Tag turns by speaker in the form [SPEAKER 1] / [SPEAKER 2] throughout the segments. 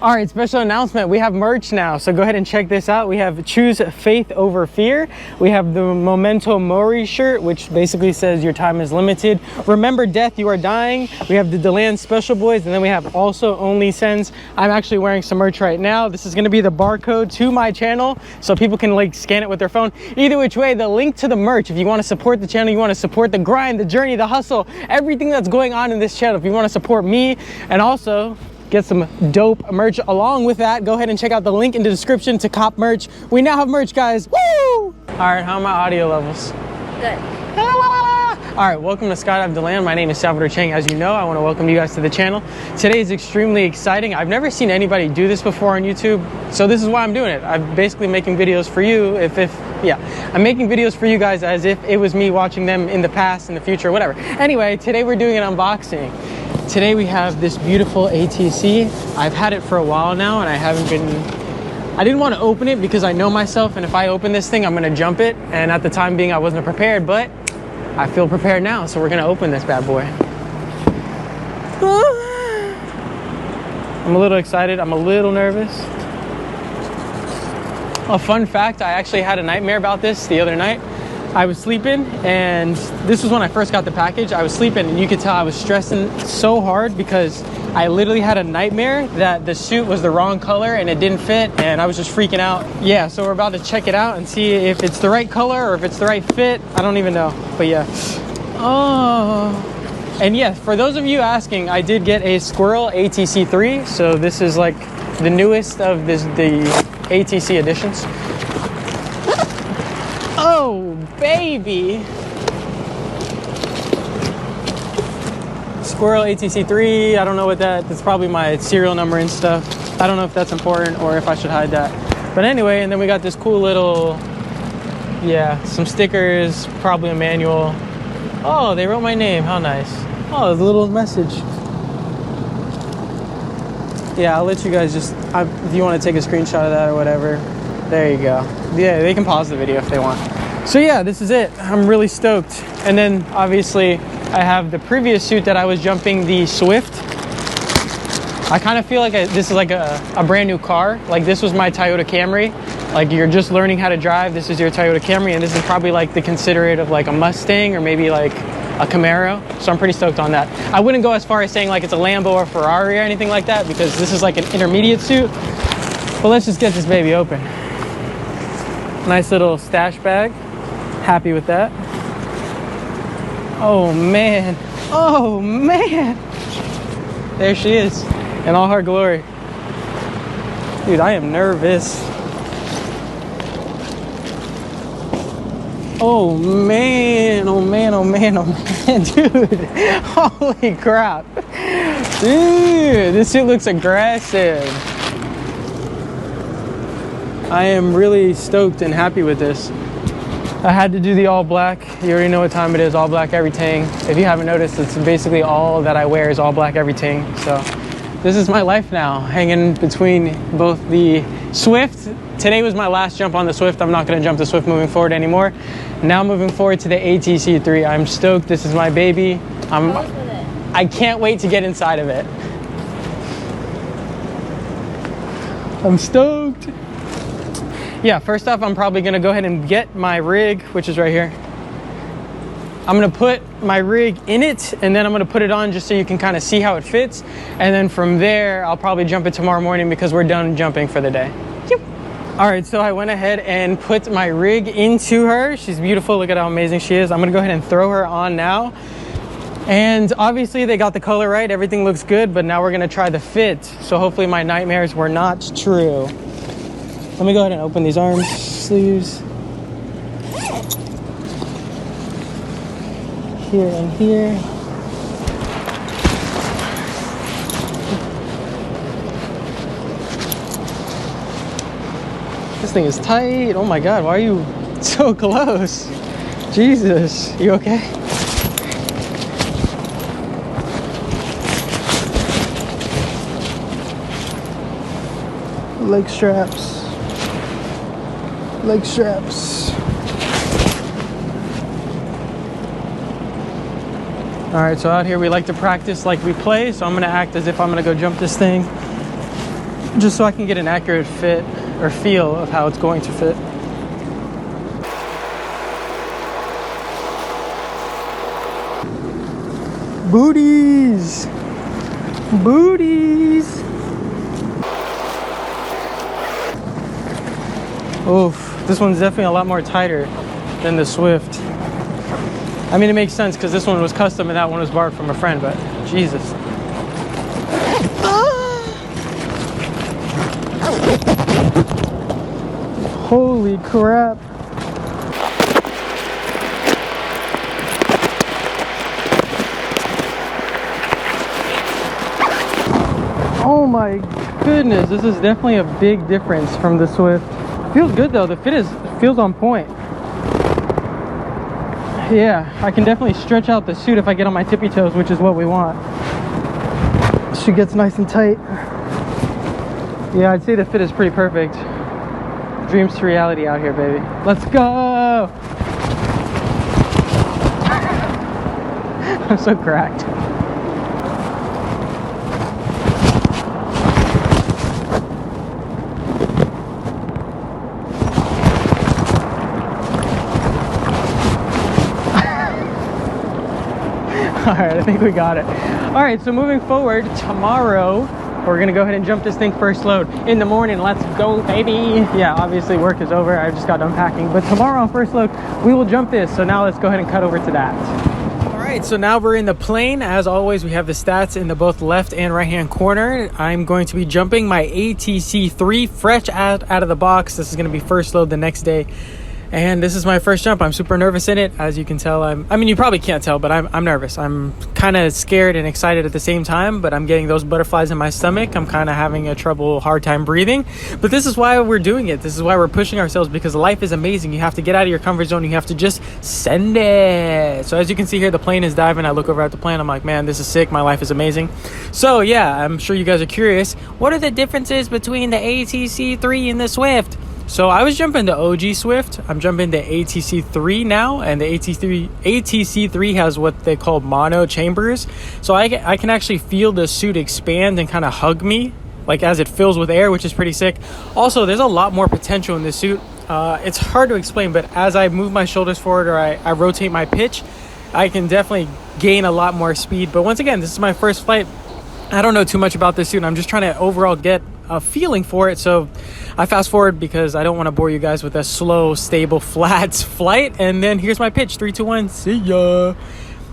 [SPEAKER 1] All right, special announcement. We have merch now, so go ahead and check this out. We have Choose Faith Over Fear. We have the Memento Mori shirt, which basically says your time is limited. Remember death, you are dying. We have the Deland Special Boys, and then we have also Only Sends. I'm actually wearing some merch right now. This is gonna be the barcode to my channel, so people can like scan it with their phone. Either which way, the link to the merch, if you wanna support the channel, you wanna support the grind, the journey, the hustle, everything that's going on in this channel, if you wanna support me and also get some dope merch along with that, go ahead and check out the link in the description to cop merch. We now have merch, guys. Woo! All right, how are my audio levels?
[SPEAKER 2] Good.
[SPEAKER 1] All right, welcome to Skydive Deland. My name is Salvador Chang. As you know, I want to welcome you guys to the channel. Today is extremely exciting. I've never seen anybody do this before on YouTube, so this is why I'm doing it. I'm basically making videos for you. I'm making videos for you guys as if it was me watching them in the past, in the future, whatever. Anyway, today we're doing an unboxing. Today we have this beautiful ATC. I've had it for a while now and I didn't want to open it because I know myself, and if I open this thing, I'm going to jump it. And at the time being, I wasn't prepared, but I feel prepared now. So we're going to open this bad boy. I'm a little excited. I'm a little nervous. A fun fact, I actually had a nightmare about this the other night. I was sleeping, and this was when I first got the package. I was sleeping, and you could tell I was stressing so hard because I literally had a nightmare that the suit was the wrong color and it didn't fit, and I was just freaking out. Yeah, so we're about to check it out and see if it's the right color or if it's the right fit. I don't even know, but yeah. Oh, and yeah, for those of you asking, I did get a Squirrel ATC3, so this is like the newest of the ATC editions. Oh, baby. Squirrel ATC3, I don't know what that's probably my serial number and stuff. I don't know if that's important or if I should hide that. But anyway, and then we got this cool little, yeah, some stickers, probably a manual. Oh, they wrote my name, how nice. Oh, there's a little message. Yeah, I'll let you guys just, if you want to take a screenshot of that or whatever. There you go. Yeah, they can pause the video if they want. So yeah, this is it. I'm really stoked. And then obviously I have the previous suit that I was jumping, the Swift. I kind of feel like this is like a brand new car. Like this was my Toyota Camry. Like you're just learning how to drive. This is your Toyota Camry, and this is probably like the considerate of like a Mustang or maybe like a Camaro. So I'm pretty stoked on that. I wouldn't go as far as saying like it's a Lambo or Ferrari or anything like that because this is like an intermediate suit. But let's just get this baby open. Nice little stash bag. Happy with that. Oh man. Oh man. There she is in all her glory. Dude, I am nervous. Oh man. Oh man. Oh man. Oh man. Dude. Holy crap. Dude, this suit looks aggressive. I am really stoked and happy with this. I had to do the all black. You already know what time it is, all black everything. If you haven't noticed, it's basically all that I wear is all black everything. So this is my life now, hanging between both the Swift. Today was my last jump on the Swift. I'm not gonna jump the Swift moving forward anymore. Now moving forward to the ATC3. I'm stoked, this is my baby. I can't wait to get inside of it. I'm stoked. Yeah, first off, I'm probably gonna go ahead and get my rig, which is right here. I'm gonna put my rig in it, and then I'm gonna put it on just so you can kind of see how it fits. And then from there, I'll probably jump it tomorrow morning because we're done jumping for the day. Yep. All right, so I went ahead and put my rig into her. She's beautiful, look at how amazing she is. I'm gonna go ahead and throw her on now. And obviously they got the color right, everything looks good, but now we're gonna try the fit. So hopefully my nightmares were not true. Let me go ahead and open these arm sleeves. Here and here. This thing is tight. Oh my God, why are you so close? Jesus, you okay? Leg straps. Leg straps. All right, so out here we like to practice like we play, so I'm gonna act as if I'm gonna go jump this thing. just so I can get an accurate fit or feel of how it's going to fit. Booties! Booties! Oof, this one's definitely a lot more tighter than the Swift. I mean, it makes sense because this one was custom and that one was borrowed from a friend, but Jesus. Holy crap. Oh my goodness, this is definitely a big difference from the Swift. Feels good though, the fit feels on point. Yeah, I can definitely stretch out the suit if I get on my tippy toes, which is what we want. Suit gets nice and tight. Yeah, I'd say the fit is pretty perfect. Dreams to reality out here, baby. Let's go! I'm so cracked. All right, I think we got it. All right, so moving forward, tomorrow, we're gonna go ahead and jump this thing first load. In the morning, let's go, baby. Yeah, obviously work is over. I just got done packing, but tomorrow on first load, we will jump this. So now let's go ahead and cut over to that. All right, so now we're in the plane. As always, we have the stats in the both left and right-hand corner. I'm going to be jumping my ATC3 fresh out of the box. This is gonna be first load the next day. And this is my first jump. I'm super nervous in it. As you can tell, I mean, you probably can't tell, but I'm nervous. I'm kind of scared and excited at the same time, but I'm getting those butterflies in my stomach. I'm kind of having a hard time breathing. But this is why we're doing it. This is why we're pushing ourselves, because life is amazing. You have to get out of your comfort zone. You have to just send it. So as you can see here, the plane is diving. I look over at the plane. I'm like, man, this is sick. My life is amazing. So yeah, I'm sure you guys are curious. What are the differences between the ATC3 and the Swift? So I was jumping the OG Swift. I'm jumping the ATC3 now, and the ATC3 has what they call mono chambers. So I can actually feel the suit expand and kind of hug me, like as it fills with air, which is pretty sick. Also, there's a lot more potential in this suit. It's hard to explain, but as I move my shoulders forward or I rotate my pitch, I can definitely gain a lot more speed. But once again, this is my first flight. I don't know too much about this suit. I'm just trying to overall get a feeling for it. So I fast forward because I don't want to bore you guys with a slow, stable, flat flight. And then here's my pitch. 3, 2, 1. See ya.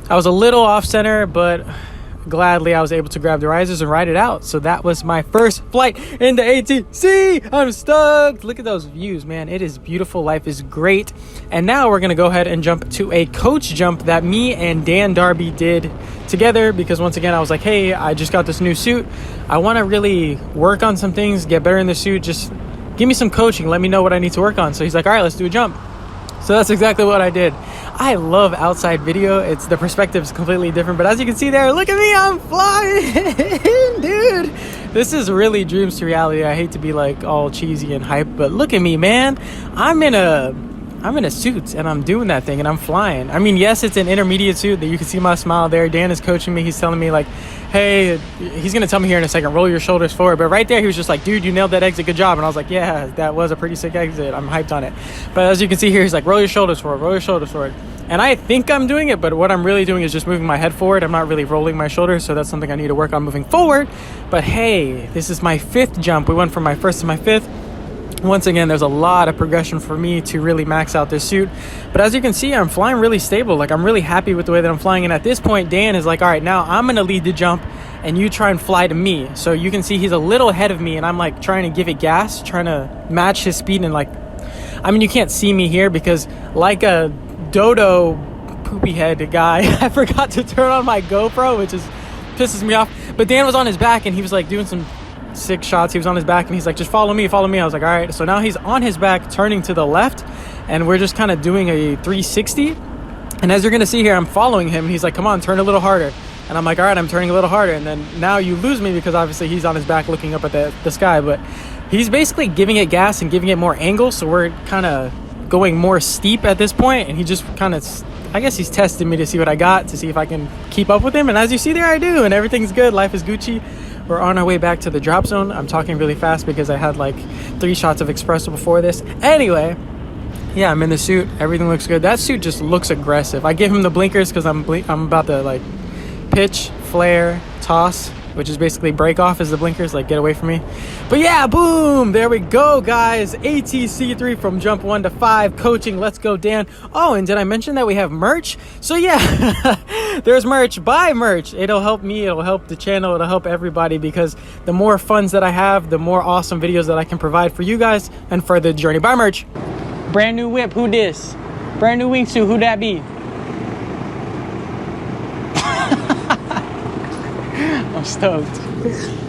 [SPEAKER 1] I was a little off center, but gladly I was able to grab the risers and ride it out. So that was my first flight in the ATC. I'm stoked. Look at those views, man. It is beautiful. Life is great. And now we're going to go ahead and jump to a coach jump that me and Dan Darby did together, because once again I was like, hey, I just got this new suit. I want to really work on some things, get better in the suit. Just give me some coaching. Let me know what I need to work on. So he's like, all right, let's do a jump. So that's exactly what I did. I love outside video. It's the perspective is completely different, but as you can see there, look at me, I'm flying, dude. This is really dreams to reality. I hate to be like all cheesy and hype, but look at me, man. I'm in a suit and I'm doing that thing and I'm flying. I mean, yes, it's an intermediate suit that you can see my smile there. Dan is coaching me. He's telling me like, hey, he's going to tell me here in a second, roll your shoulders forward. But right there, he was just like, dude, you nailed that exit. Good job. And I was like, yeah, that was a pretty sick exit. I'm hyped on it. But as you can see here, he's like, roll your shoulders forward, roll your shoulders forward. And I think I'm doing it, but what I'm really doing is just moving my head forward. I'm not really rolling my shoulders. So that's something I need to work on moving forward. But hey, this is my 5th jump. We went from my 1st to my 5th. Once again, there's a lot of progression for me to really max out this suit. But as you can see, I'm flying really stable. Like, I'm really happy with the way that I'm flying. And at this point, Dan is like, all right, now I'm going to lead the jump and you try and fly to me. So you can see he's a little ahead of me and I'm like trying to give it gas, trying to match his speed. And like, I mean, you can't see me here because like a dodo poopy head guy, I forgot to turn on my GoPro, which pisses me off. But Dan was on his back and he was like doing some sick shots. He was on his back and he's like, just follow me. I was like, all right. So now he's on his back turning to the left and we're just kind of doing a 360. And as you're going to see here, I'm following him. He's like, come on, turn a little harder. And I'm like, all right, I'm turning a little harder. And then now you lose me because obviously he's on his back looking up at the sky. But he's basically giving it gas and giving it more angle. So we're kind of going more steep at this point. And he just kind of, I guess he's testing me to see what I got, to see if I can keep up with him. And as you see there, I do. And everything's good. Life is Gucci. We're on our way back to the drop zone. I'm talking really fast because I had like 3 shots of espresso before this. Anyway, yeah, I'm in the suit. Everything looks good. That suit just looks aggressive. I give him the blinkers because I'm about to like pitch, flare, toss, which is basically break off is the blinkers, like get away from me. But yeah, boom, there we go, guys. ATC3 from jump 1 to 5 coaching. Let's go, Dan. Oh, and did I mention that we have merch? So yeah, there's merch. Buy merch. It'll help me, it'll help the channel, it'll help everybody, because the more funds that I have, the more awesome videos that I can provide for you guys and for the journey. Buy merch. Brand new whip, who this? Brand new wingsuit, who that be? I'm stoked.